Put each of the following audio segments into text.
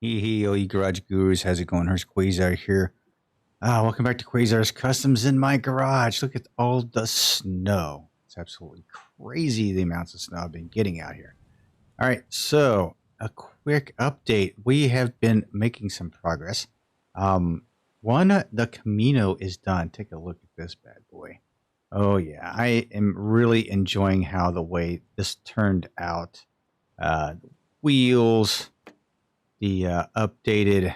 Hey, all you garage gurus, how's it going? Hurst Quayzar here. Welcome back to Quayzar's Customs in my garage. Look at all the snow. It's absolutely crazy the amounts of snow I've been getting out here. All right, so a quick update. We have been making some progress. The Camino is done. Take a look at this bad boy. Oh yeah, I am really enjoying how the way this turned out. Wheels, the updated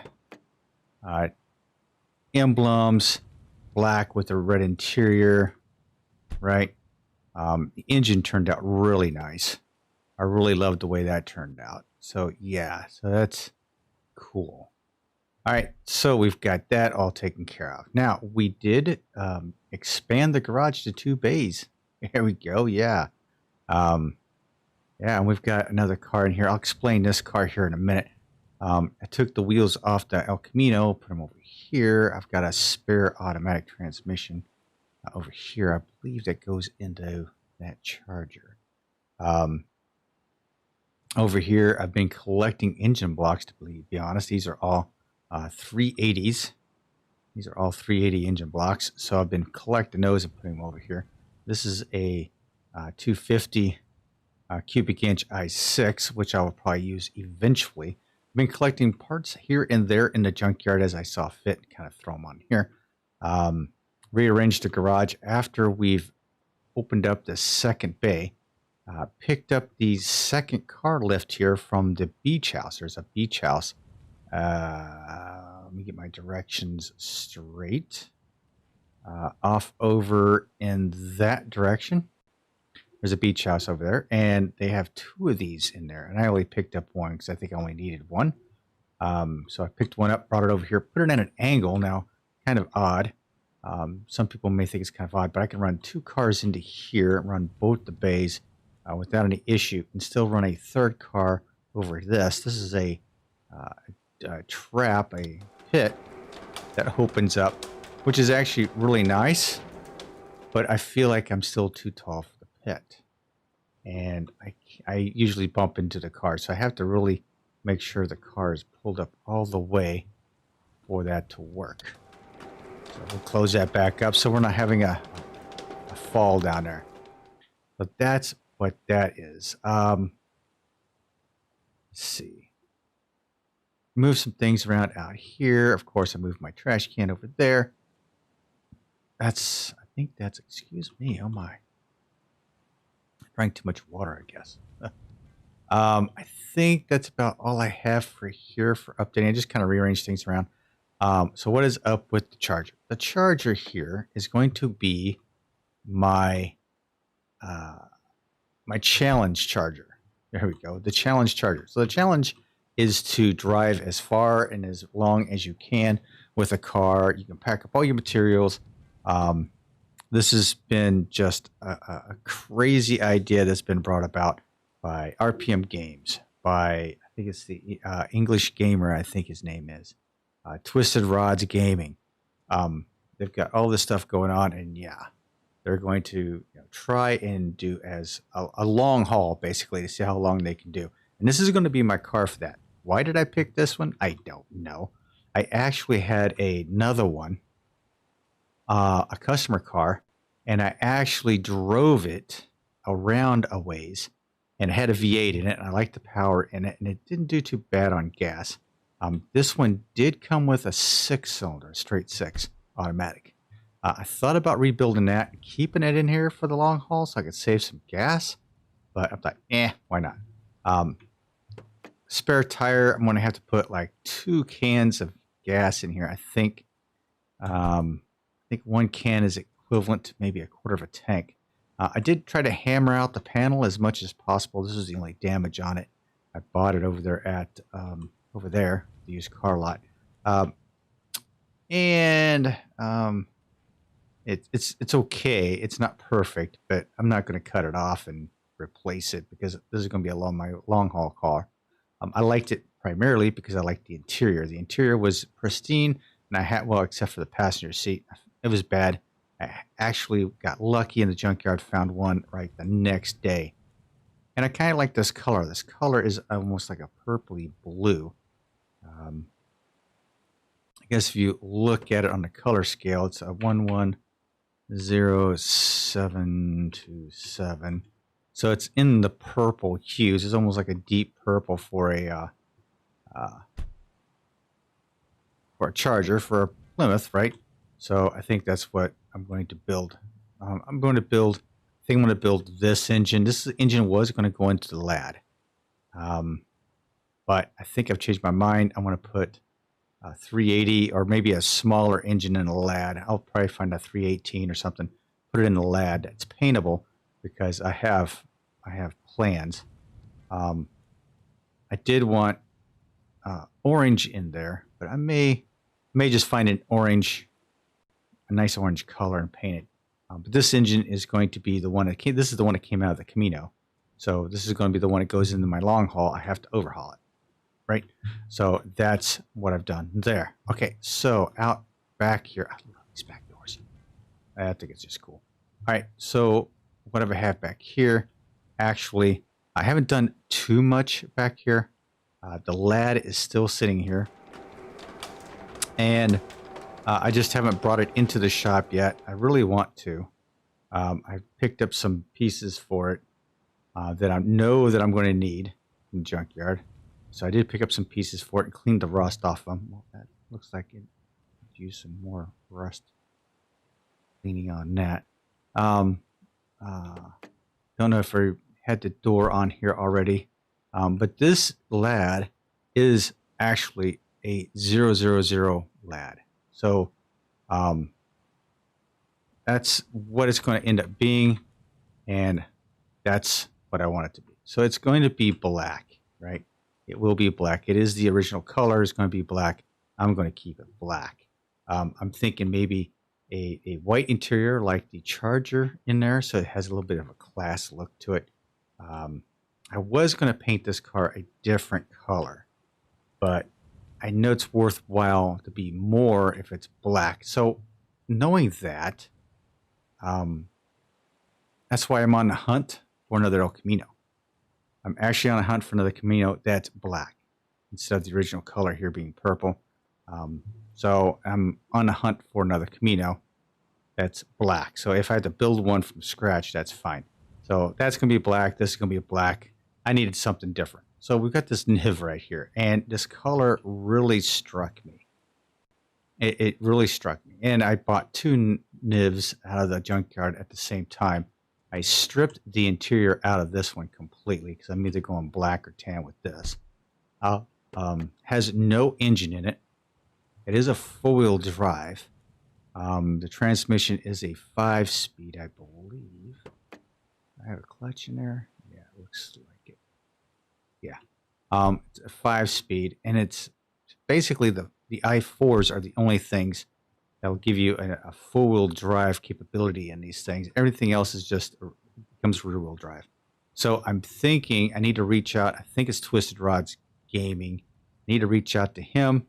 emblems, black with a red interior, right? The engine turned out really nice. I really loved the way that turned out. So yeah, so that's cool. All right, so we've got that all taken care of. Now, we did expand the garage to 2 bays. There we go, yeah. Yeah, and we've got another car in here. I'll explain this car here in a minute. I took the wheels off the El Camino, put them over here. I've got a spare automatic transmission over here. I believe that goes into that charger. Over here, I've been collecting engine blocks, to be honest. These are all 380s. These are all 380 engine blocks. So I've been collecting those and putting them over here. This is a 250 cubic inch i6, which I will probably use eventually. I've been collecting parts here and there in the junkyard as I saw fit, and kind of throw them on here. Rearranged the garage after we've opened up the second bay. Picked up the second car lift here from the beach house. There's a beach house. Let me get my directions straight. Off over in that direction. There's a beach house over there, and they have 2 of these in there. And I only picked up one because I think I only needed one. So I picked one up, brought it over here, put it at an angle. Now, kind of odd. Some people may think it's kind of odd, but I can run 2 cars into here and run both the bays without any issue, and still run a third car over this. This is a trap, a pit that opens up, which is actually really nice, but I feel like I'm still too tall for the pit. And I usually bump into the car, so I have to really make sure the car is pulled up all the way for that to work. So we'll close that back up so we're not having a fall down there. But that's what that is. Let's see. Move some things around out here. Of course, I moved my trash can over there. I think that's, excuse me, oh my. I drank too much water, I guess. I think that's about all I have for here for updating. I just kind of rearranged things around. So what is up with the charger? The charger here is going to be my my challenge charger. There we go, the challenge charger. So the challenge is to drive as far and as long as you can with a car. You can pack up all your materials. This has been just a crazy idea that's been brought about by RPM Games, by, I think it's the English Gamer, I think his name is, Twisted Rods Gaming. They've got all this stuff going on, and yeah, they're going to try and do as a long haul, basically, to see how long they can do. And this is going to be my car for that. Why did I pick this one? I don't know. I actually had another one, a customer car, and I actually drove it around a ways, and it had a V8 in it, and I liked the power in it, and it didn't do too bad on gas. This one did come with a 6-cylinder, straight 6 automatic. I thought about rebuilding that and keeping it in here for the long haul so I could save some gas, but I'm like, why not? Spare tire, I'm going to have to put like 2 cans of gas in here. I think one can is equivalent to maybe a quarter of a tank. I did try to hammer out the panel as much as possible. This is the only damage on it. I bought it over there at the used car lot, it's okay. It's not perfect, but I'm not going to cut it off and replace it because this is going to be my long haul car. I liked it primarily because I liked the interior. The interior was pristine, and I had, well, except for the passenger seat, it was bad. I actually got lucky in the junkyard, found one right the next day. And I kind of like this color. This color is almost like a purpley blue. I guess if you look at it on the color scale, it's a 110727. So it's in the purple hues. It's almost like a deep purple for a charger for a Plymouth, right? So I think that's what I'm going to build. I think I'm going to build this engine. This engine was going to go into the LAD. But I think I've changed my mind. I want to put a 380 or maybe a smaller engine in a LAD. I'll probably find a 318 or something. Put it in the LAD. It's paintable because I have plans. I did want orange in there, but I may just find a nice orange color and paint it. But this engine is going to be the one that came. This is the one that came out of the Camino. So this is going to be the one that goes into my long haul. I have to overhaul it, right? So that's what I've done there. Okay, so out back here. I love these back doors. I think it's just cool. All right, so whatever I have back here, actually, I haven't done too much back here. The LAD is still sitting here. And I just haven't brought it into the shop yet. I really want to. I picked up some pieces for it that I know that I'm going to need in the junkyard. So I did pick up some pieces for it and cleaned the rust off them. Well, that looks like it could use some more rust cleaning on that. Don't know if I had the door on here already. But this LAD is actually a 000 LAD. So that's what it's going to end up being, and that's what I want it to be. So it's going to be black, right? It will be black. It is the original color. It's going to be black. I'm going to keep it black. I'm thinking maybe a white interior like the Charger in there, so it has a little bit of a class look to it. I was going to paint this car a different color, but I know it's worthwhile to be more if it's black. So knowing that, that's why I'm on the hunt for another El Camino. I'm actually on a hunt for another Camino that's black instead of the original color here being purple. So I'm on the hunt for another Camino that's black. So if I had to build one from scratch, that's fine. So that's going to be black. This is going to be black. I needed something different. So we've got this NIV right here, and this color really struck me. It really struck me. And I bought two NIVs out of the junkyard at the same time. I stripped the interior out of this one completely because I'm either going black or tan with this. Has no engine in it. It is a four-wheel drive. The transmission is a 5-speed, I believe. I have a clutch in there. Yeah, it looks like it. Yeah. It's a 5-speed, and it's basically the i4s are the only things that will give you a four-wheel drive capability in these things. Everything else is just becomes rear-wheel drive. So I'm thinking I need to reach out. I think it's Twisted Rods Gaming. I need to reach out to him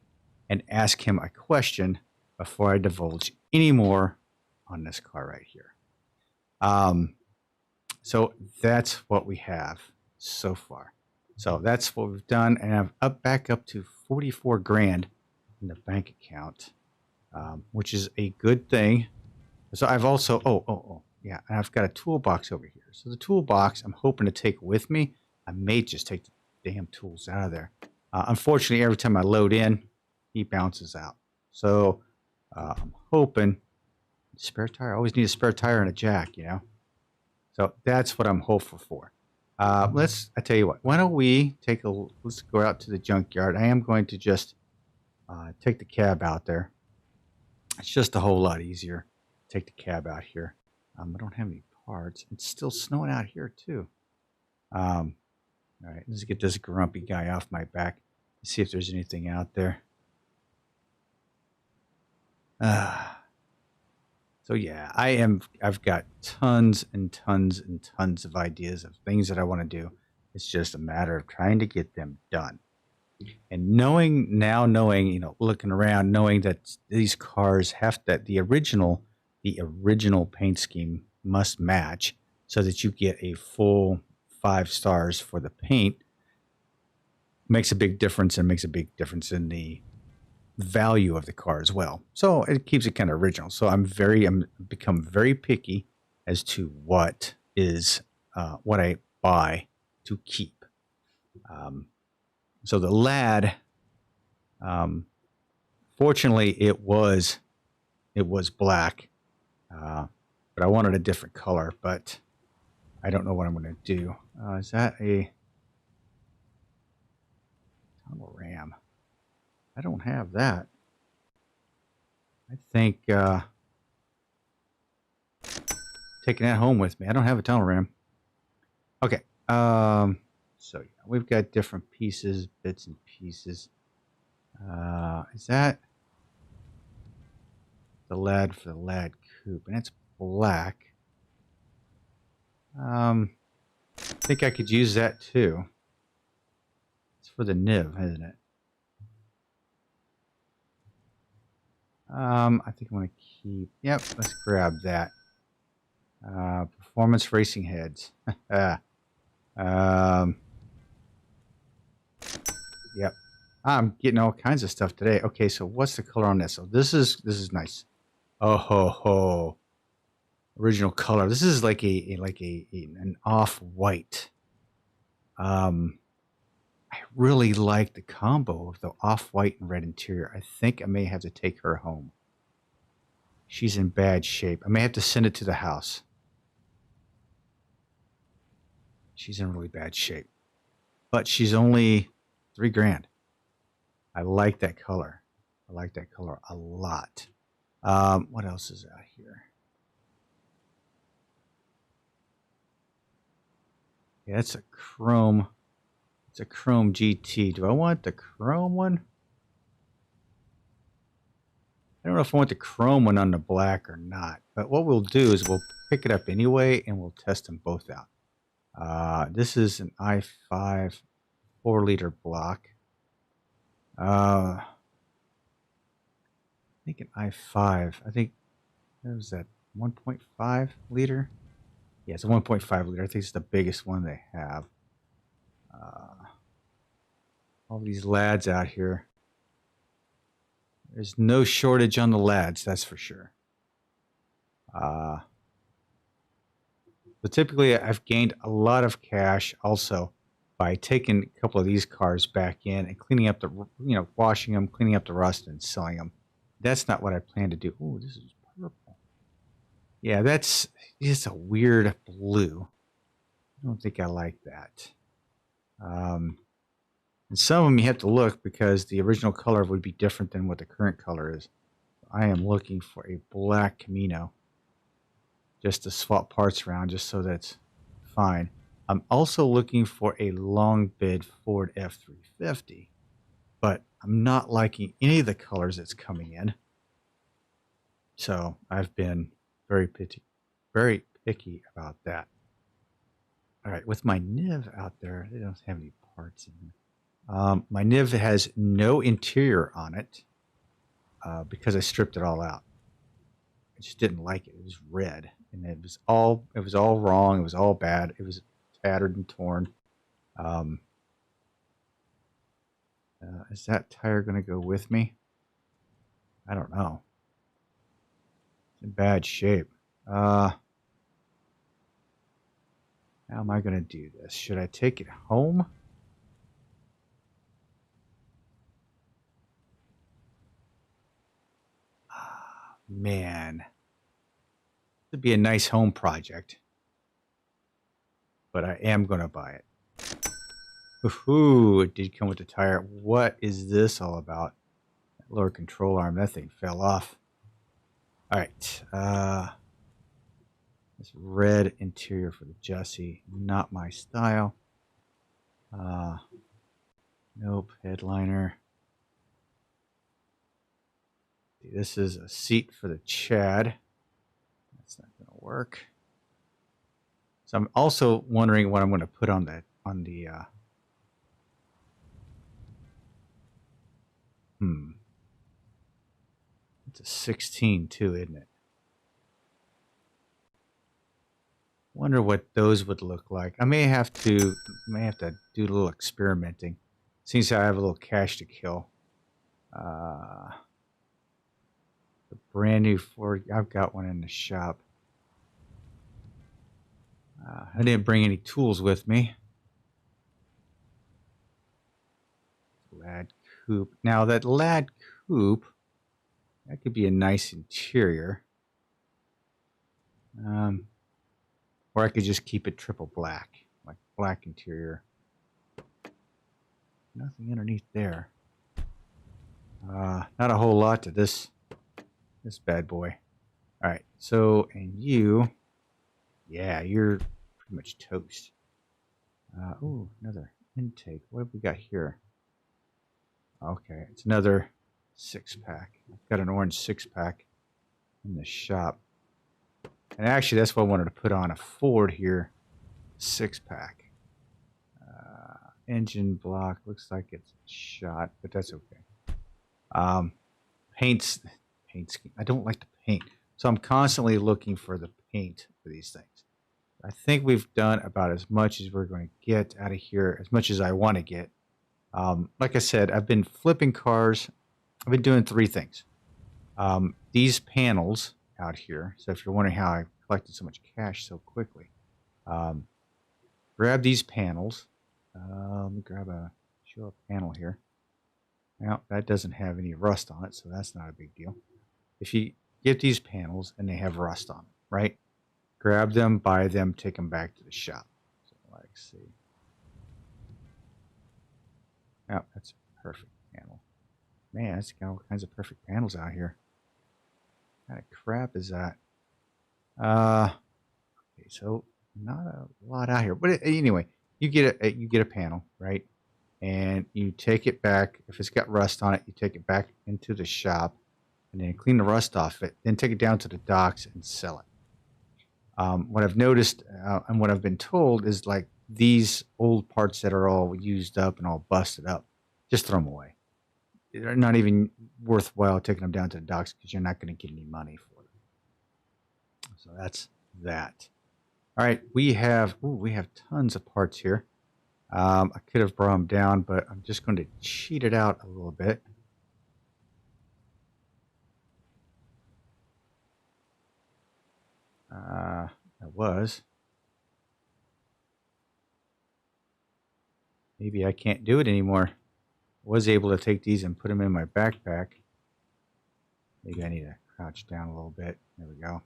and ask him a question before I divulge any more on this car right here. So that's what we have so far. So that's what we've done, and I'm back up to 44 grand in the bank account, which is a good thing. So I've also, yeah, and I've got a toolbox over here. So the toolbox I'm hoping to take with me. I may just take the damn tools out of there. Unfortunately, every time I load in, he bounces out. So I'm hoping spare tire. I always need a spare tire and a jack, you know. So that's what I'm hopeful for. I tell you what, why don't we let's go out to the junkyard. I am going to just take the cab out there. It's just a whole lot easier to take the cab out here. I don't have any parts. It's still snowing out here too. All right, let's get this grumpy guy off my back. See if there's anything out there. So yeah, I've got tons and tons and tons of ideas of things that I want to do. It's just a matter of trying to get them done. And knowing, you know, looking around, knowing that these cars have that the original paint scheme must match so that you get a full 5 stars for the paint. makes a big difference, and makes a big difference in the value of the car as well. So it keeps it kind of original. So I'm become very picky as to what I buy to keep. So the lad, fortunately, it was black, but I wanted a different color. But I don't know what I'm going to do. Is that a tunnel ram? I don't have that. I think taking that home with me. I don't have a tunnel ram. Okay. So yeah, we've got different pieces, bits and pieces. Is that the lad for the lad coupe? And it's black. I think I could use that too. It's for the NIV, isn't it? I think I'm going to keep... Yep, let's grab that. Performance racing heads. Yep. I'm getting all kinds of stuff today. Okay, so what's the color on this? So this is nice. Oh ho ho. Original color. This is like an off-white. I really like the combo of the off-white and red interior. I think I may have to take her home. She's in bad shape. I may have to send it to the house. She's in really bad shape. But she's only $3,000. I like that color. I like that color a lot. What else is out here? Yeah, it's a chrome. It's a chrome GT. Do I want the chrome one? I don't know if I want the chrome one on the black or not. But what we'll do is we'll pick it up anyway and we'll test them both out. This is an i5 4-liter block. I think an i5. I think what was that 1.5 liter? Yeah, it's a 1.5 liter. I think it's the biggest one they have. All these lads out here. There's no shortage on the lads, that's for sure. But typically, I've gained a lot of cash also by taking a couple of these cars back in and cleaning up the, washing them, cleaning up the rust, and selling them. That's not what I plan to do. Oh, this is purple. Yeah, that's just a weird blue. I don't think I like that. And some of them you have to look because the original color would be different than what the current color is. I am looking for a black Camino just to swap parts around just so that's fine. I'm also looking for a long bid Ford F350, but I'm not liking any of the colors that's coming in. So I've been very picky about that. All right, with my NIV out there, they don't have any parts in here. My NIV has no interior on it because I stripped it all out. I just didn't like it. It was red, and it was all wrong. It was all bad. It was tattered and torn. Is that tire going to go with me? I don't know. It's in bad shape. How am I going to do this? Should I take it home? Man, it'd be a nice home project, but I am going to buy it. Ooh, it did come with the tire. What is this all about? That lower control arm, that thing fell off. All right, this red interior for the Jessie, not my style. Nope, headliner. This is a seat for the Chad. That's not going to work. So I'm also wondering what I'm going to put on the It's a 16 too, isn't it? Wonder what those would look like. I may have to do a little experimenting. Seems I have a little cash to kill. The brand new Ford. I've got one in the shop. I didn't bring any tools with me. Lad coupe. Now that lad coupe, that could be a nice interior. Or I could just keep it triple black, like black interior. Nothing underneath there. Not a whole lot to this bad boy. All right, so, and you, yeah, you're pretty much toast. Ooh, another intake. What have we got here? Okay, it's another 6-pack. I've got an orange 6-pack in the shop. And actually, that's what I wanted to put on a Ford here. 6-pack. Engine block. Looks like it's shot, but that's okay. Paint scheme. I don't like the paint. So I'm constantly looking for the paint for these things. I think we've done about as much as we're going to get out of here, as much as I want to get. Like I said, I've been flipping cars. I've been doing 3 things. These panels out here. So if you're wondering how I collected so much cash so quickly, grab these panels. Let me show a panel here. Now, that doesn't have any rust on it, so that's not a big deal. If you get these panels and they have rust on them, right? Grab them, buy them, take them back to the shop. So let's see. Oh, that's a perfect panel. Man, it's got all kinds of perfect panels out here. What kind of crap is that? Okay, so not a lot out here, but anyway, you get a panel, right? And you take it back. If it's got rust on it, you take it back into the shop, and then clean the rust off it. Then take it down to the docks and sell it. What I've noticed and what I've been told is like these old parts that are all used up and all busted up, just throw them away. They're not even worthwhile taking them down to the docks because you're not going to get any money for them. So that's that. All right, we have tons of parts here. I could have brought them down, but I'm just going to cheat it out a little bit. I was. Maybe I can't do it anymore. Was able to take these and put them in my backpack. Maybe I need to crouch down a little bit. There we go.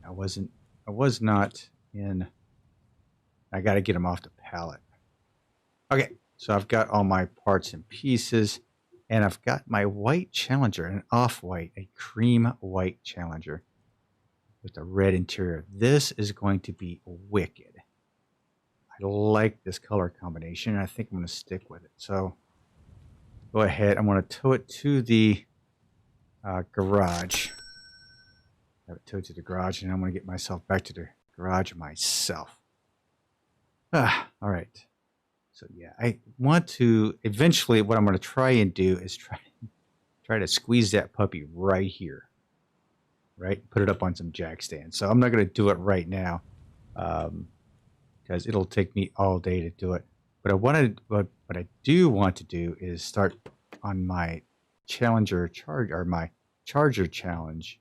I was not in. I got to get them off the pallet. Okay, so I've got all my parts and pieces, and I've got my white Challenger, an off-white, a cream white Challenger with a red interior. This is going to be wicked. I like this color combination, and I think I'm going to stick with it. So go ahead. I'm going to tow it to the garage. Have it towed to the garage, and I'm going to get myself back to the garage myself. All right. So yeah, I want to eventually. What I'm going to try and do is try to squeeze that puppy right here, right? Put it up on some jack stands. So I'm not going to do it right now, because it'll take me all day to do it. But what I do want to do is start on my Challenger my Charger Challenge,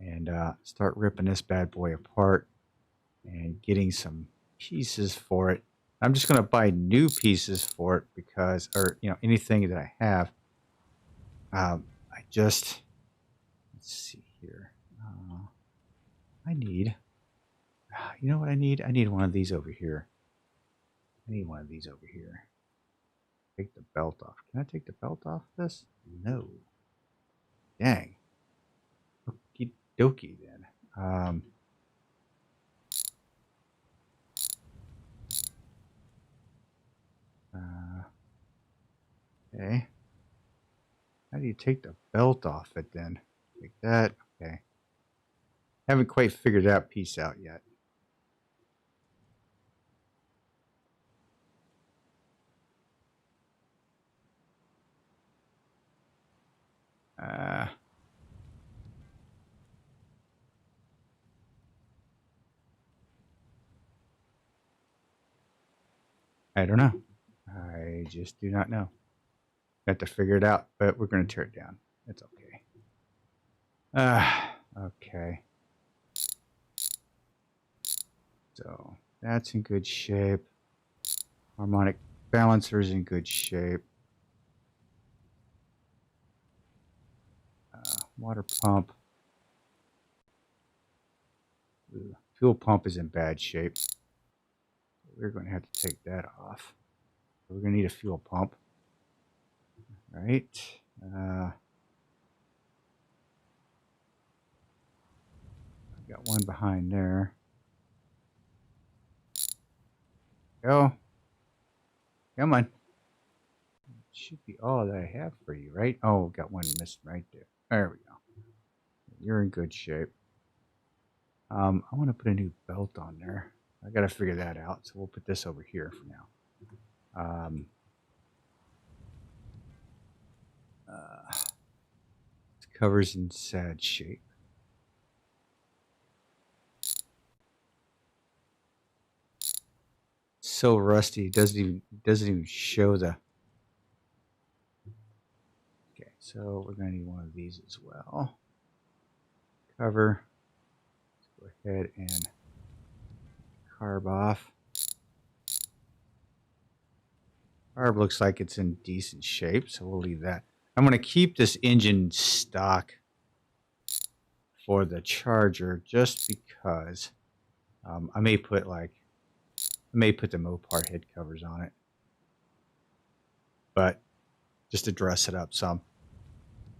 and start ripping this bad boy apart and getting some pieces for it. I'm just going to buy new pieces for it because, or anything that I have. Let's see here. I need. You know what I need? I need one of these over here. Take the belt off. Can I take the belt off this? No. Dang. Okie dokie then. Okay. How do you take the belt off it then? Like that. Okay. Haven't quite figured that piece out yet. I don't know. I just do not know. Got to figure it out, but we're going to tear it down. It's okay. Okay. So that's in good shape. Harmonic balancer is in good shape. Water pump. Ooh, fuel pump is in bad shape. We're going to have to take that off. We're going to need a fuel pump. All right. I've got one behind there. Go. Come on. Should be all that I have for you, right? Oh, got one missing right there. There we go. You're in good shape. I want to put a new belt on there. I got to figure that out, so we'll put this over here for now. This cover's in sad shape. So rusty, it doesn't even show the. Okay, so we're gonna need one of these as well. Cover. Let's go ahead and carb off. Carb looks like it's in decent shape, so we'll leave that. I'm gonna keep this engine stock for the charger just because I may put the Mopar head covers on it, but just to dress it up some.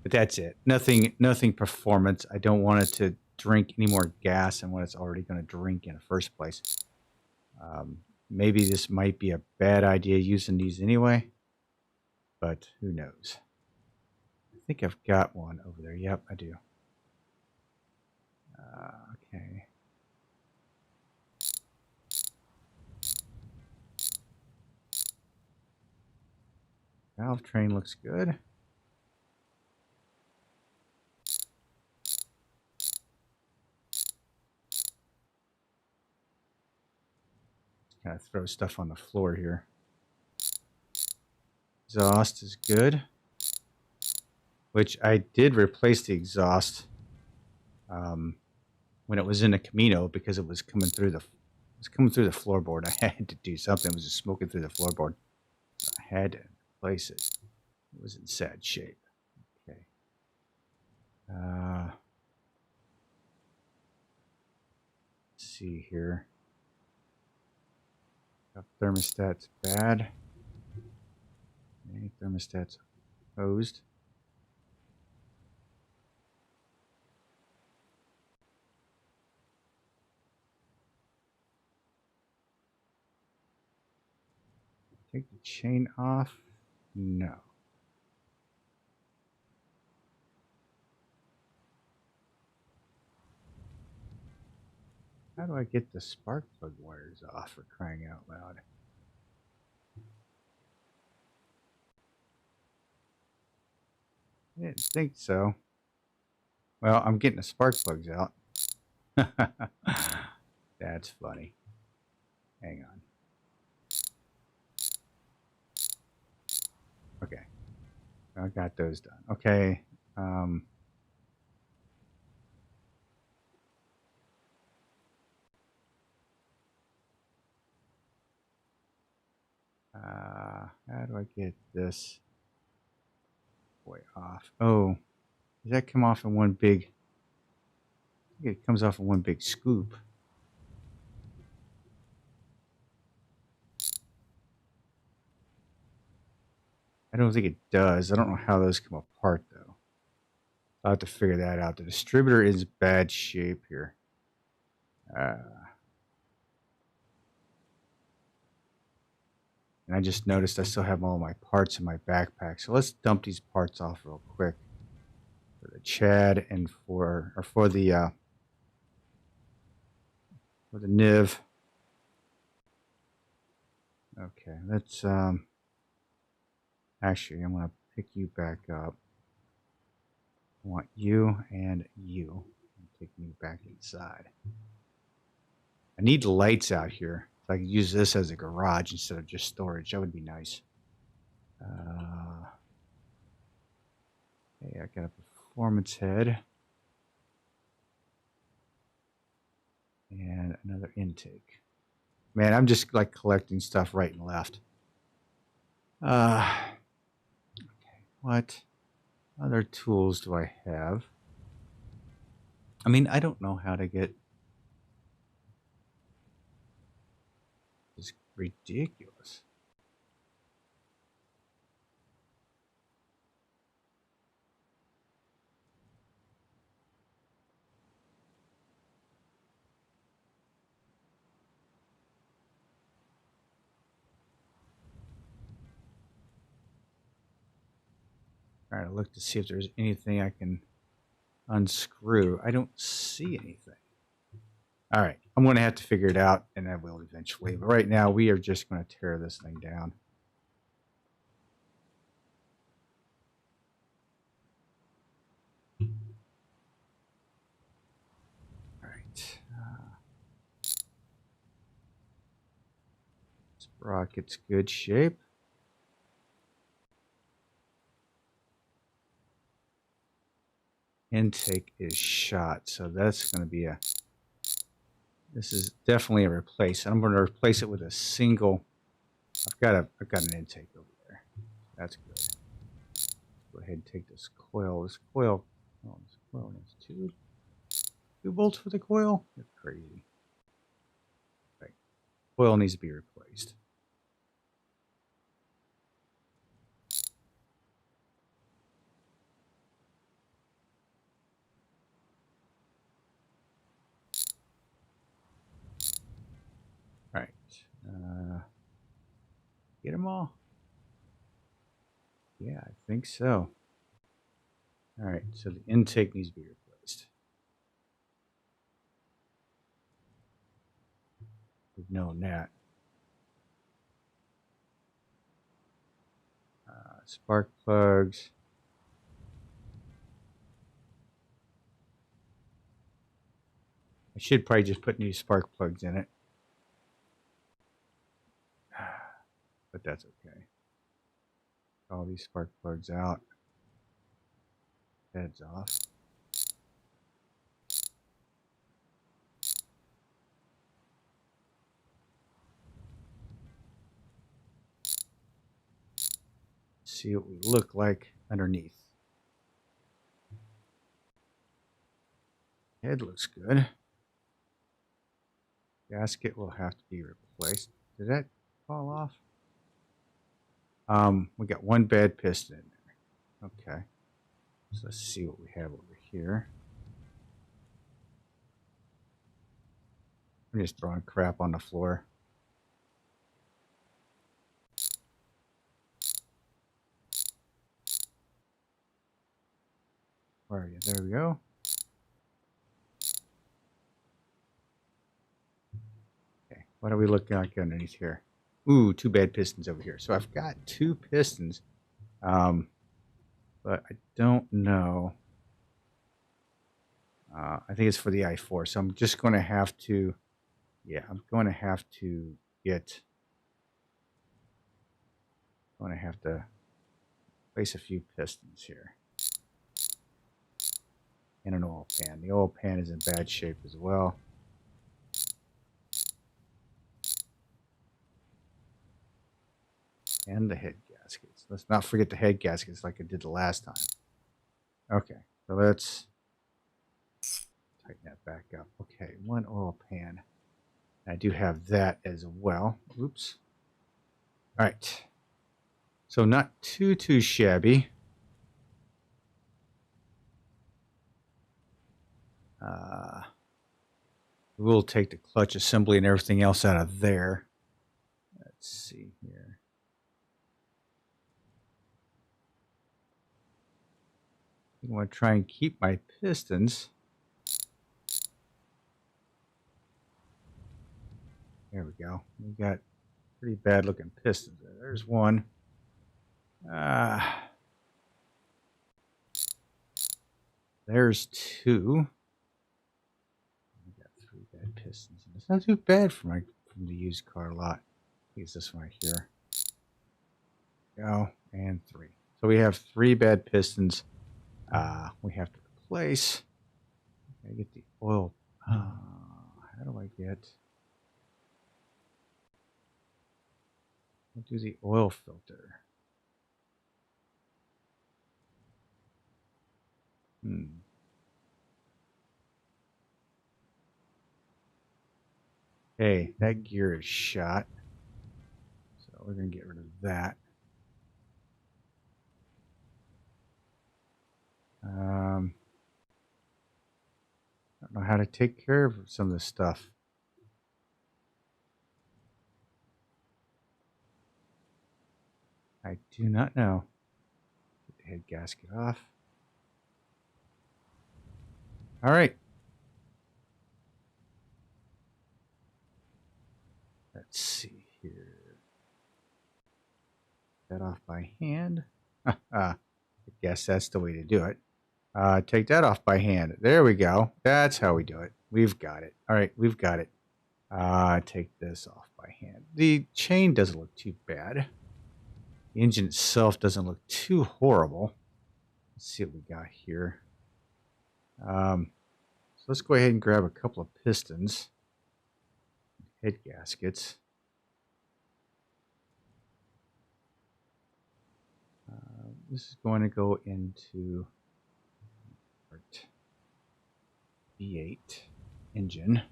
But that's it. Nothing performance. I don't want it to drink any more gas than what it's already going to drink in the first place. Maybe this might be a bad idea using these anyway, but who knows? I think I've got one over there. Yep, I do. Okay. Valve train looks good. Kind of throw stuff on the floor here. Exhaust is good, which I did replace the exhaust when it was in the Camino because it was coming through the floorboard. I had to do something. It was just smoking through the floorboard. So I had to replace it. It was in sad shape. Okay. Let's see here. Thermostat's bad. Okay, thermostat's hosed. Take the chain off? No. How do I get the spark plug wires off, for crying out loud? I didn't think so. Well, I'm getting the spark plugs out. That's funny. Hang on. Okay. I got those done. Okay. How do I get this boy off? Oh, does that come off in one big? I think it comes off in one big scoop. I don't think it does. I don't know how those come apart though. I'll have to figure that out. The distributor is bad shape here. And I just noticed I still have all my parts in my backpack. So let's dump these parts off real quick for the Chad and for the NIV. Okay, let's actually I'm gonna pick you back up. I want you and you. Take me back inside. I need lights out here. If I could use this as a garage instead of just storage, that would be nice. I got a performance head. And another intake. Man, I'm just like collecting stuff right and left. Okay, what other tools do I have? I mean, I don't know how to get this ridiculous. Trying to look to see if there's anything I can unscrew. I don't see anything. All right, I'm going to have to figure it out, and I will eventually. But right now, we are just going to tear this thing down. All right. Sprocket's good shape. Intake is shot, so that's going to be a... This is definitely a replace. I'm going to replace it with a single... I've got an intake over there. That's good. Let's go ahead and take this coil. This coil needs two bolts for the coil. You're crazy. Right. Coil needs to be replaced. All right. Get them all? Yeah, I think so. All right, so the intake needs to be replaced. We've known that. Spark plugs. I should probably just put new spark plugs in it. But that's okay. All these spark plugs out. Heads off. See what we look like underneath. Head looks good. Gasket will have to be replaced. Did that fall off? We got one bad piston in there. Okay. So let's see what we have over here. I'm just throwing crap on the floor. Where are you? There we go. Okay, what are we looking like underneath here? Ooh, two bad pistons over here. So I've got two pistons, but I don't know. I think it's for the i4, so I'm just going to have to, I'm going to have to place a few pistons here. And an oil pan. The oil pan is in bad shape as well. And the head gaskets. Let's not forget the head gaskets like I did the last time. Okay, so let's tighten that back up. Okay, one oil pan. I do have that as well. Oops. All right. So not too shabby. We'll take the clutch assembly and everything else out of there. Let's see here. I want to try and keep my pistons. There we go. We got pretty bad looking pistons there. There's one. There's two. We got three bad pistons. It's not too bad from the used car lot. I think it's this one right here. Go, and three. So we have three bad pistons. we have to replace. I get the oil. How do I get? I'll do the oil filter. Okay, that gear is shot. So we're going to get rid of that. I don't know how to take care of some of this stuff. I do not know. Get the head gasket off. All right. Let's see here. That off by hand. I guess that's the way to do it. Take that off by hand. There we go. That's how we do it. We've got it. All right, we've got it. Take this off by hand. The chain doesn't look too bad. The engine itself doesn't look too horrible. Let's see what we got here. So let's go ahead and grab a couple of pistons, head gaskets. This is going to go into V8 engine.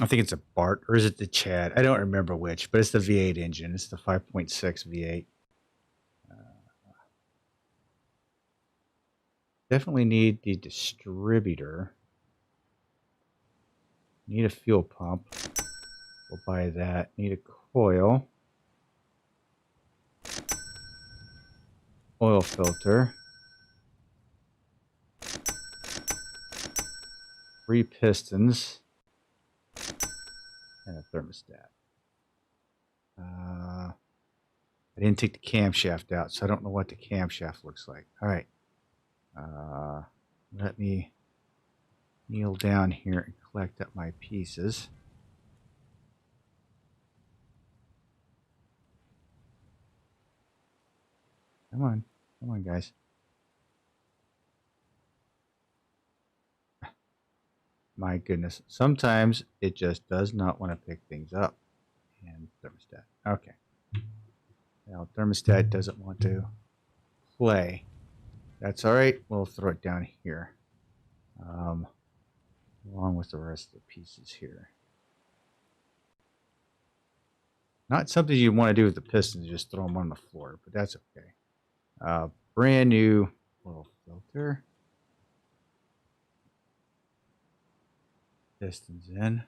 I think it's a Bart, or is it the Chad? I don't remember which, but it's the V8 engine. It's the 5.6 V8. Definitely need the distributor. Need a fuel pump. We'll buy that. Need a coil. Oil filter. 3 pistons. And a thermostat. I didn't take the camshaft out, so I don't know what the camshaft looks like. All right. Let me kneel down here and collect up my pieces. Come on, guys. My goodness, sometimes it just does not want to pick things up. And thermostat. Okay. Now, thermostat doesn't want to play. That's all right. We'll throw it down here. Along with the rest of the pieces here. Not something you want to do with the pistons, just throw them on the floor, but that's okay. Brand new oil filter. Pistons in.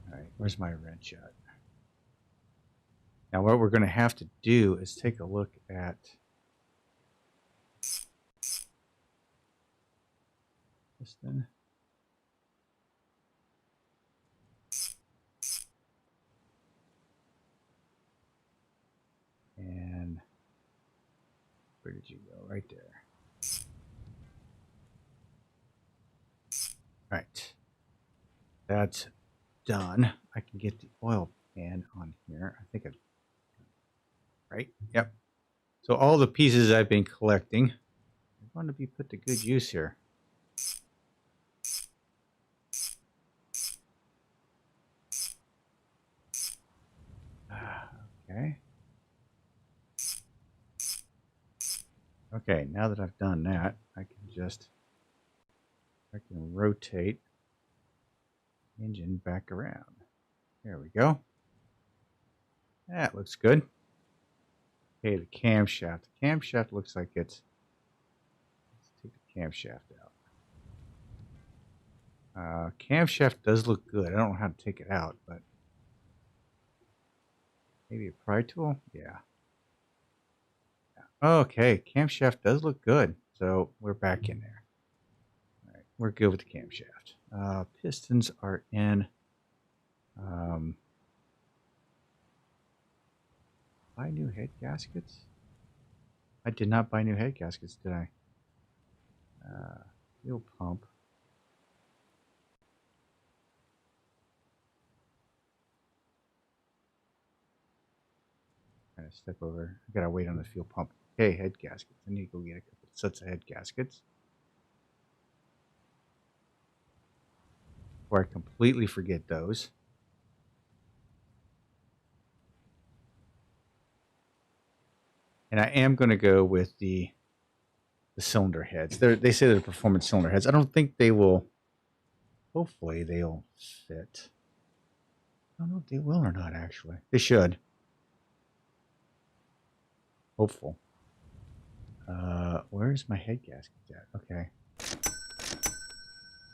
All right, where's my wrench at? Now what we're going to have to do is take a look at piston. And where did you go? Right there. All right. That's done. I can get the oil pan on here. I think right? Yep. So all the pieces I've been collecting are going to be put to good use here. Okay. Okay, now that I've done that, I can rotate engine back around. There we go. That looks good. Okay, the camshaft. The camshaft looks like let's take the camshaft out. Camshaft does look good. I don't know how to take it out, but maybe a pry tool? Yeah. Okay, camshaft does look good. So we're back in there. All right, we're good with the camshaft. Pistons are in. Buy new head gaskets? I did not buy new head gaskets, did I? Fuel pump. Kind of step over. I gotta wait on the fuel pump. Okay, head gaskets. I need to go get a couple sets of head gaskets before I completely forget those. And I am going to go with the cylinder heads. They say they're performance cylinder heads. I don't think they will. Hopefully they'll fit. I don't know if they will or not, actually. They should. Hopeful. Where's my head gaskets at? Okay.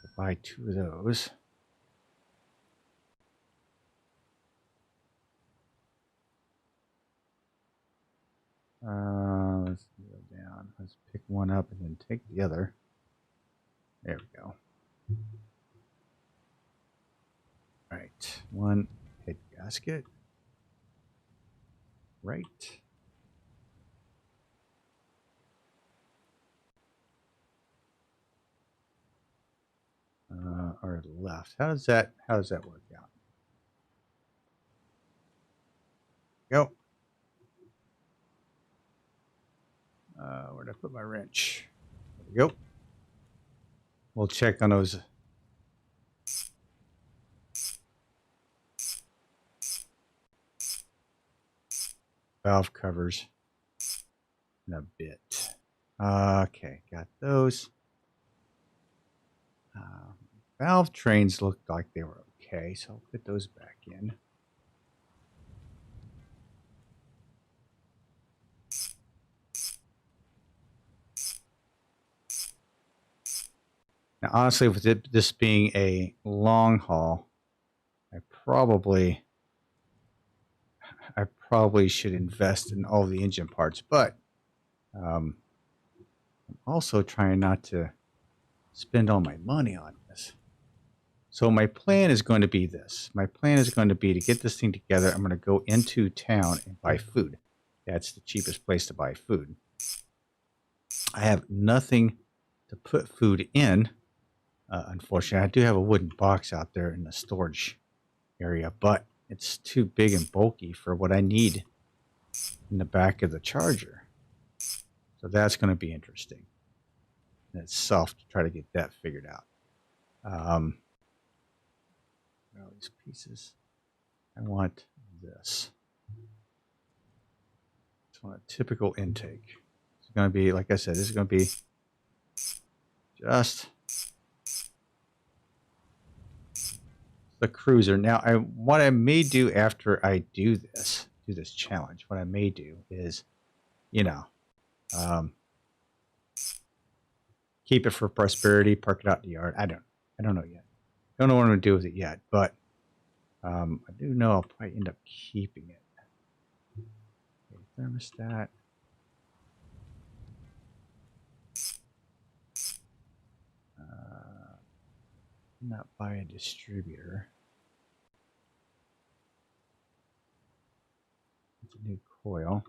I'll buy 2 of those. Let's go down. Let's pick one up and then take the other. There we go. All right. 1 head gasket. Right. Or left. How does that work out? Go. Where'd I put my wrench? There we go. We'll check on those. Valve covers in a bit. Okay, got those. Valve trains looked like they were okay, so I'll put those back in. Now, honestly, with this being a long haul, I probably should invest in all the engine parts, but I'm also trying not to spend all my money on this. So my plan is going to be this. My plan is going to be to get this thing together. I'm going to go into town and buy food. That's the cheapest place to buy food. I have nothing to put food in. Unfortunately, I do have a wooden box out there in the storage area, but it's too big and bulky for what I need in the back of the charger. So that's going to be interesting in itself to try to get that figured out. All these pieces. I want this. Just want a typical intake. It's going to be, like I said, this is going to be just the cruiser. Now, what I may do after I do this challenge, what I may do is, you know, keep it for prosperity, park it out in the yard. I don't know yet. Don't know what I'm going to do with it yet, but I do know I'll probably end up keeping it. Okay, thermostat. Not buy a distributor. It's a new coil.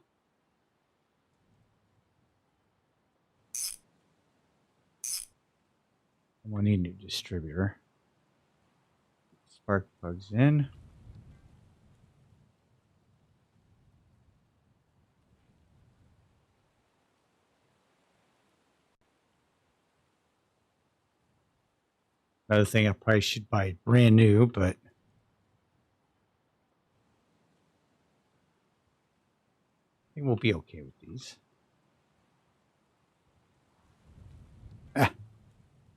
I need a new distributor. Spark plugs in. Another thing I probably should buy brand new, but I think we'll be okay with these. Ah,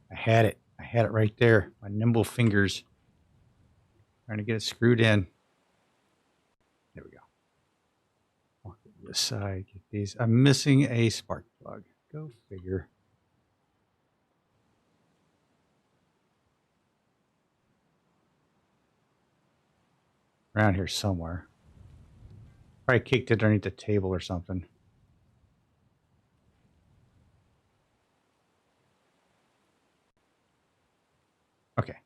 I had it. I had it right there. My nimble fingers trying to get it screwed in. There we go. Walk to this side, get these. I'm missing a spark plug. Go figure. Around here somewhere. Probably kicked it underneath the table or something. Okay.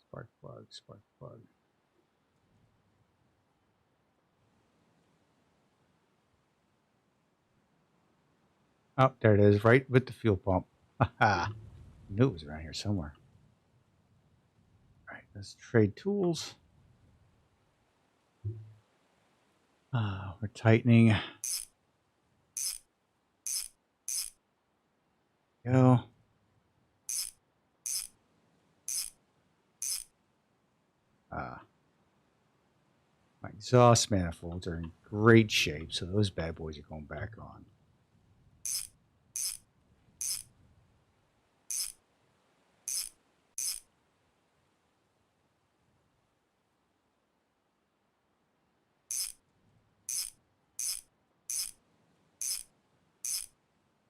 Spark plug, spark plug. Oh, there it is, right with the fuel pump. Haha. Knew it was around here somewhere. All right, let's trade tools. We're tightening. go. My exhaust manifolds are in great shape, so those bad boys are going back on.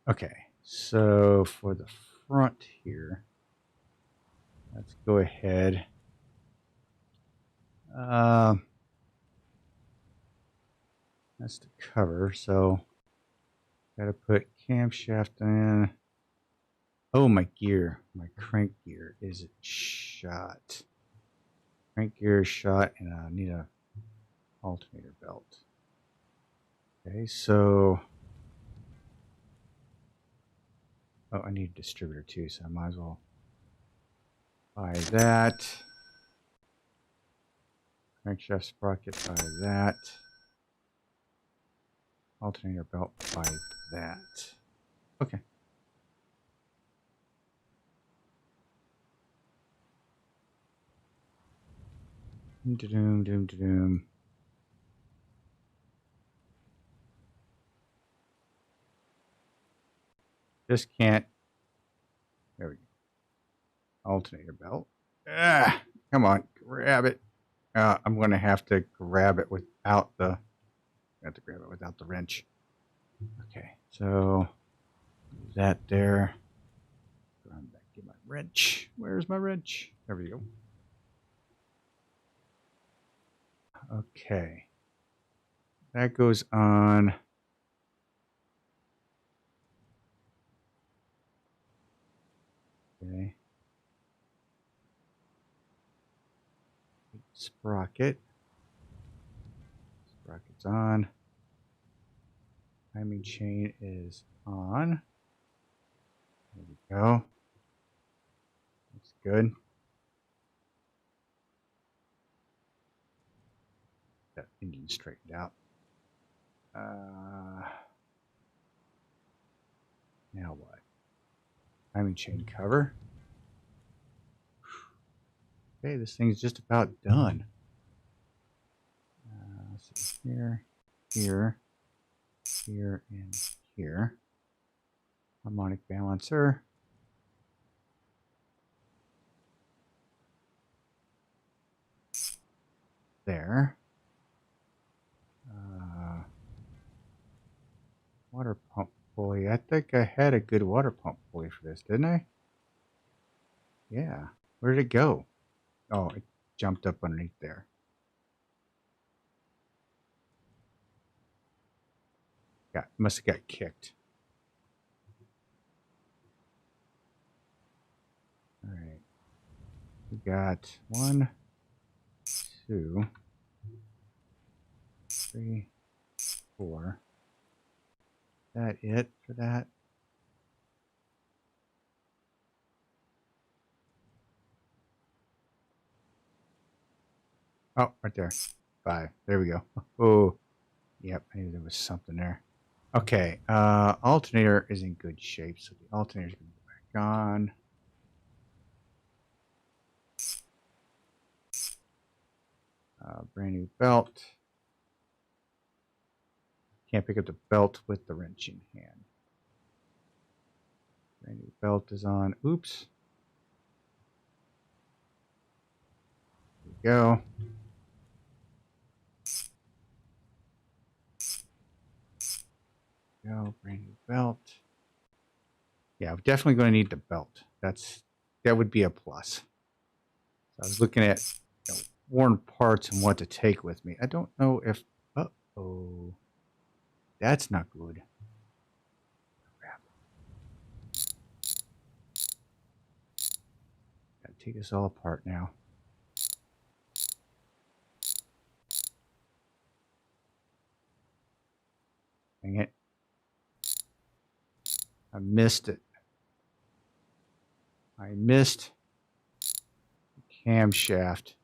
Okay, so for the front here, let's go ahead. That's the cover, so gotta put camshaft in. Oh, my gear, my crank gear is shot. Crank gear is shot, and I need a alternator belt. Okay, so oh, I need a distributor too, so I might as well buy that. Crankshaft sprocket, buy that. Alternator belt, buy that. Okay. Doom, doom, doom. Just can't. There we go. Alternator belt. Ah, come on, grab it. I'm going to have to grab it without the. I have to grab it without the wrench. Okay, so that there. Run back, get my wrench. Where's my wrench? There we go. Okay, that goes on. Okay. Sprocket. Sprocket's on. Timing chain is on. There we go. That's good. That engine straightened out. Now what? Timing chain cover. Okay, this thing's just about done. Let's see, here, here, here, and here. Harmonic balancer. There. Water pump pulley. I think I had a good water pump pulley for this, didn't I? Yeah. Where did it go? Oh, it jumped up underneath there. Must have got kicked. All right. We got 1, 2, 3, 4. Is that it for that? Oh, right there. 5. There we go. Oh, yep. I knew there was something there. Okay. Alternator is in good shape, so the alternator's going to go back on. Brand new belt. Can't pick up the belt with the wrench in hand. Brand new belt is on. Oops. There we go. Brand new belt. Yeah, I'm definitely going to need the belt. That would be a plus. So I was looking at worn parts and what to take with me. I don't know if. Uh-oh. That's not good. Crap. Gotta take this all apart now. Dang it. I missed it. I missed the camshaft.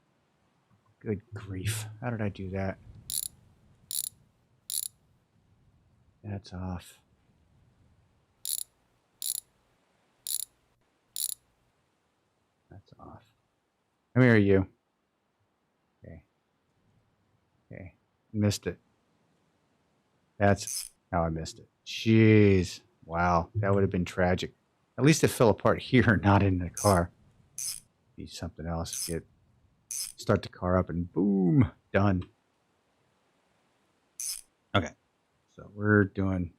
Good grief. How did I do that? That's off. It's off. Come here, you. Okay. Okay. Missed it. That's how I missed it. Jeez. Wow. That would have been tragic. At least it fell apart here, not in the car. Be something else. Start the car up and boom. Done. Okay. So we're doing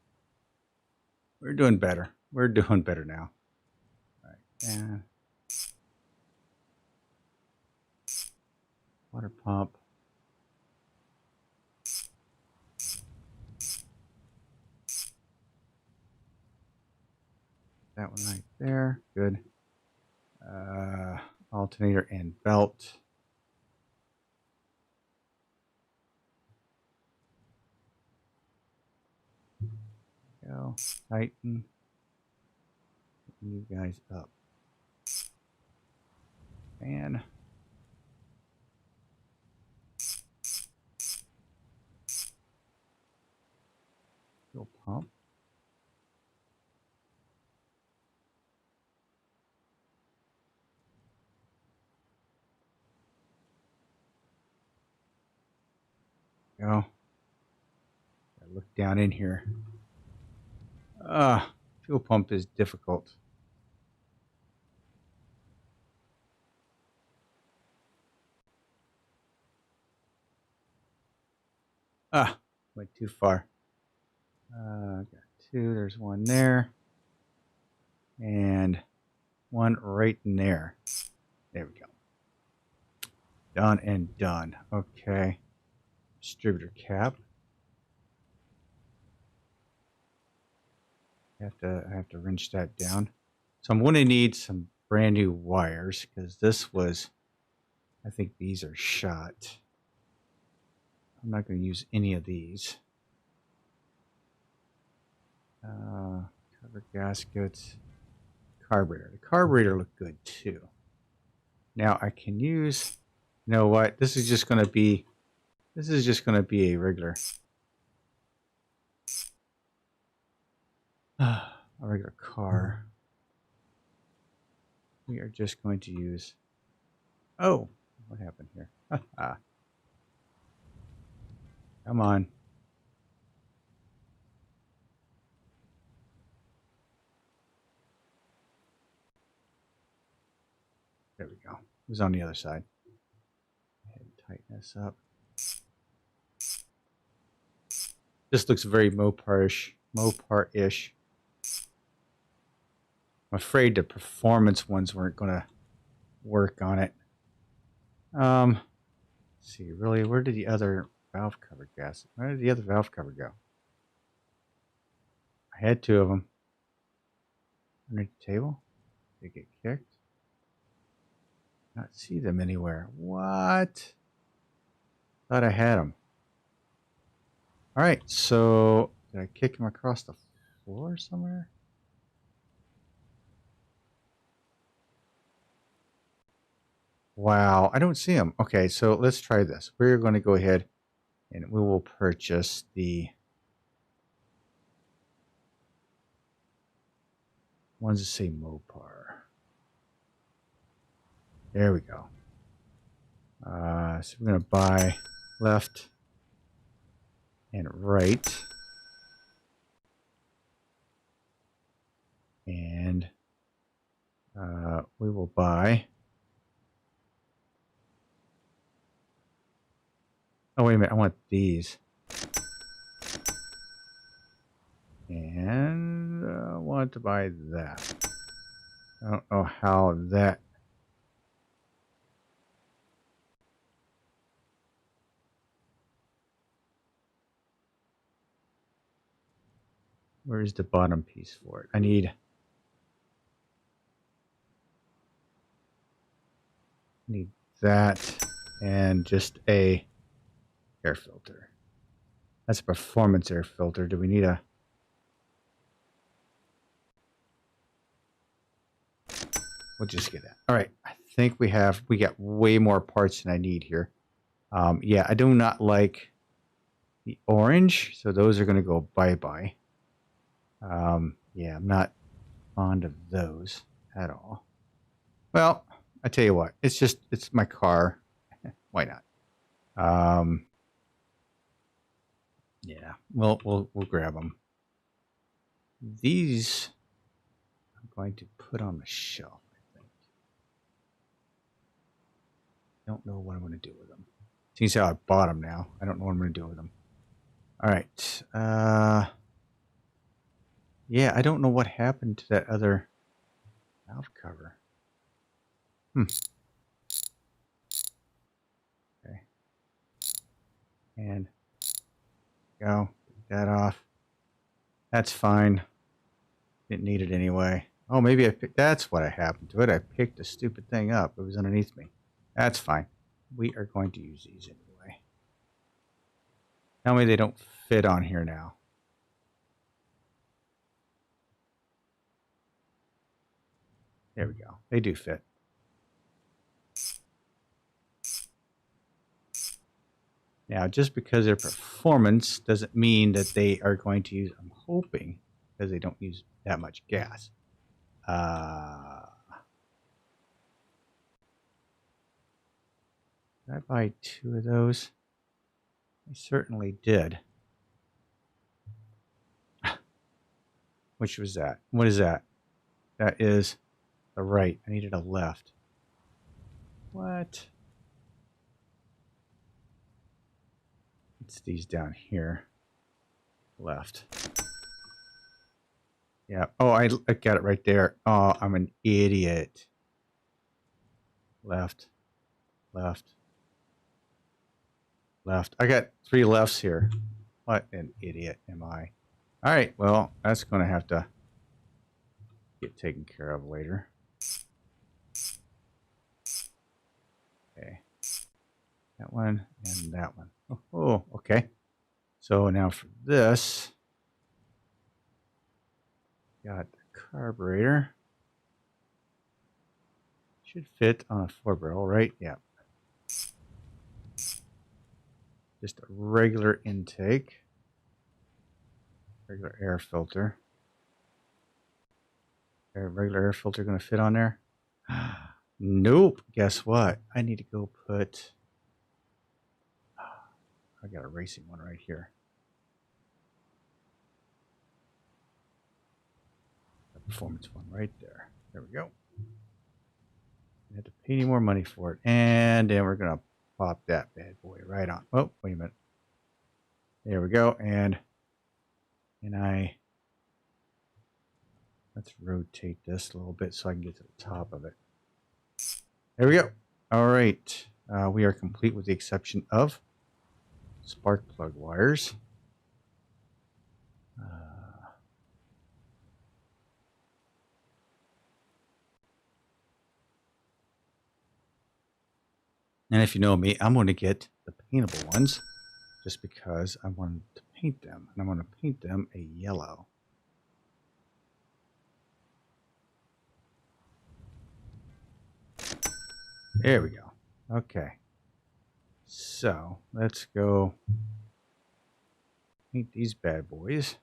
better. We're doing better now. All right. Yeah. Water pump. That one right there. Good. Alternator and belt. Go. Tighten. You guys up. Fan. Fuel pump. Go. Gotta look down in here. Fuel pump is difficult. Went too far. Got two. There's one there. And one right in there. There we go. Done and done. Okay. Distributor cap. I have to wrench that down. So I'm going to need some brand new wires because this was, I think these are shot. I'm not going to use any of these. Cover gaskets. Carburetor. The carburetor looked good too. Now I can use, you know what? This is just going to be a regular. A regular car. We are just going to use. Oh, what happened here? Come on. There we go. It was on the other side. Go ahead and tighten this up. This looks very Mopar-ish. I'm afraid the performance ones weren't going to work on it. Let's see, really, where did the other valve cover gasket? Where did the other valve cover go? I had two of them. Underneath the table? Did they get kicked? Not see them anywhere. What? Thought I had them. All right, so did I kick them across the floor somewhere? Wow, I don't see them. Okay, so let's try this. We're going to go ahead and we will purchase the ones that say Mopar. There we go. So we're going to buy left and right. And we will buy. Oh, wait a minute. I want these. And I want to buy that. I don't know how that. Where is the bottom piece for it? I need that and just a air filter. That's a performance air filter. Do we need a... We'll just get that. All right. I think we got way more parts than I need here. Yeah, I do not like the orange, so those are going to go bye-bye. Yeah, I'm not fond of those at all. Well, I tell you what, it's my car. Why not? Yeah, we'll grab them. These I'm going to put on the shelf, I think. Don't know what I'm going to do with them. Seems how I bought them now. I don't know what I'm going to do with them. All right. Yeah, I don't know what happened to that other valve cover. Okay. And go. Take that off. That's fine. Didn't need it anyway. Oh, maybe I picked... That's what happened to it. I picked the stupid thing up. It was underneath me. That's fine. We are going to use these anyway. Tell me they don't fit on here now. There we go. They do fit. Now, just because their performance doesn't mean that they are going to use... I'm hoping, because they don't use that much gas. Did I buy 2 of those? I certainly did. Which was that? What is that? That is the right. I needed a left. What? It's these down here. Left. Yeah. Oh, I got it right there. Oh, I'm an idiot. Left. Left. Left. I got 3 lefts here. What an idiot am I? All right. Well, that's going to have to get taken care of later. Okay. That one and that one. Oh, okay. So now for this, got the carburetor. Should fit on a 4-barrel, right? Yeah. Just a regular intake. Regular air filter. Regular air filter going to fit on there? Nope. Guess what? I need to go put... I got a racing one right here. A performance one right there. There we go. I have to pay any more money for it. And then we're going to pop that bad boy right on. Oh, wait a minute. There we go. And let's rotate this a little bit so I can get to the top of it. There we go. All right. We are complete with the exception of spark plug wires. And if you know me, I'm going to get the paintable ones just because I want to paint them. And I'm going to paint them a yellow. There we go. Okay. So let's go paint these bad boys.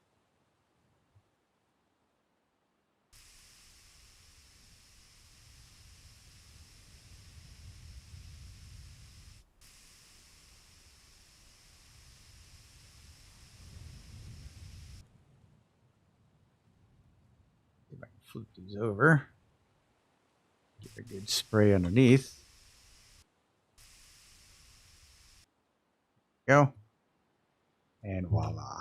See if I can flip these over. Get a good spray underneath. Go. And voila.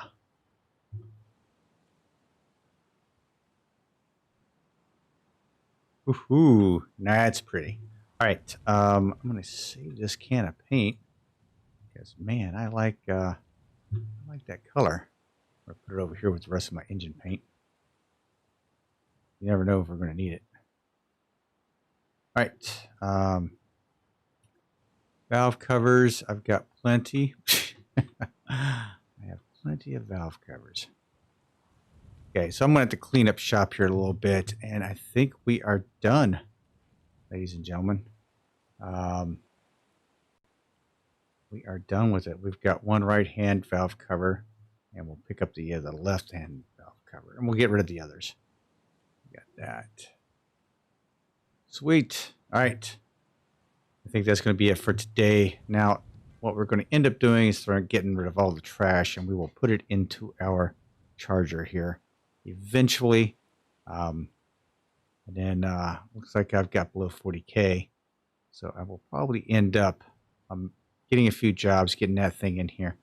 Woohoo! That's pretty. All right. I'm gonna save this can of paint because man, I like that color. I'm gonna put it over here with the rest of my engine paint. You never know if we're gonna need it. All right. Valve covers. I've got plenty. I have plenty of valve covers. Okay, so I'm going to have to clean up shop here a little bit, and I think we are done, ladies and gentlemen. We are done with it. We've got one right-hand valve cover, and we'll pick up the left-hand valve cover, and we'll get rid of the others. We got that. Sweet. All right. I think that's going to be it for today. Now, what we're going to end up doing is start getting rid of all the trash, and we will put it into our charger here eventually. And then looks like I've got below 40K. So I will probably end up getting a few jobs, getting that thing in here.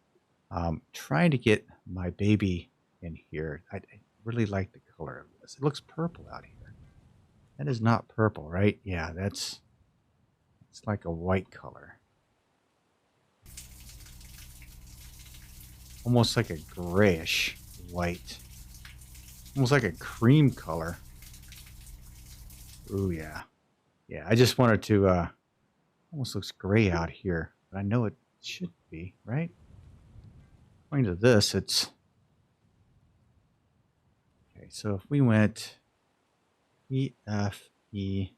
Trying to get my baby in here. I really like the color of this. It looks purple out here. That is not purple, right? Yeah, it's like a white color. Almost like a grayish white. Almost like a cream color. Ooh, yeah. Yeah, I just wanted to, almost looks gray out here. But I know it should be, right? According to this, it's... Okay, so if we went E, F, E,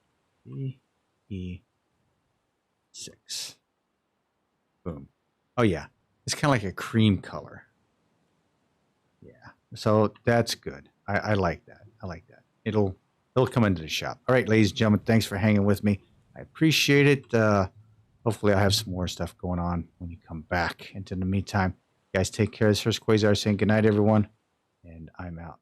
B, E, 6. Boom. Oh, yeah. It's kind of like a cream color. Yeah. So that's good. I like that. I like that. It'll come into the shop. All right, ladies and gentlemen, thanks for hanging with me. I appreciate it. Hopefully I'll have some more stuff going on when you come back. And in the meantime, guys, take care. This is Quayzar saying good night, everyone. And I'm out.